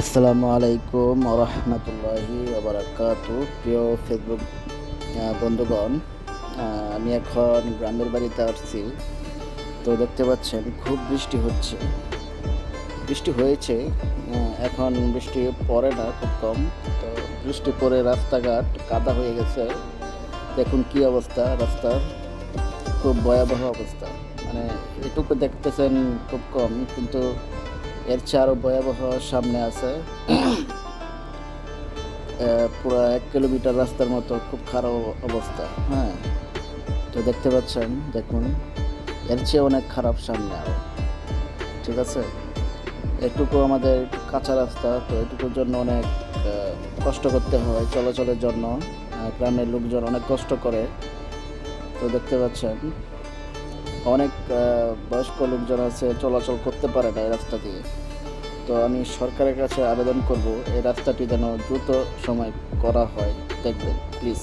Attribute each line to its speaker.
Speaker 1: আসসালামু আলাইকুম রহমতুল্লাহি বারাকাতু। প্রিয় ফেসবুক বন্ধুগণ, আমি এখন গ্রামের বাড়িতে আসছি। তো দেখতে পাচ্ছেন খুব বৃষ্টি হচ্ছে, বৃষ্টি হয়েছে। এখন বৃষ্টি পড়ে না, খুব কম। তো বৃষ্টি পড়ে রাস্তাঘাট কাদা হয়ে গেছে। দেখুন কি অবস্থা রাস্তার, খুব ভয়াবহ অবস্থা। মানে এটুকু দেখতেছেন খুব কম, কিন্তু এর চেয়ে আরও ভয়াবহ সামনে আছে। পুরো 1 কিলোমিটার রাস্তার মতো খুব খারাপ অবস্থা। হ্যাঁ, তো দেখতে পাচ্ছেন, দেখুন এর চেয়ে অনেক খারাপ সামনে আরও। ঠিক আছে, এটুকু আমাদের কাঁচা রাস্তা, তো এটুকুর জন্য অনেক কষ্ট করতে হয় চলাচলের জন্য। গ্রামের লোকজন অনেক কষ্ট করে। তো দেখতে পাচ্ছেন অনেক বয়স্ক লোকজন আছে, চলাচল করতে পারে না এই রাস্তা দিয়ে। তো আমি সরকারের কাছে আবেদন করব এই রাস্তাটি যেন দ্রুত সময় করা হয়, দেখবেন প্লিজ।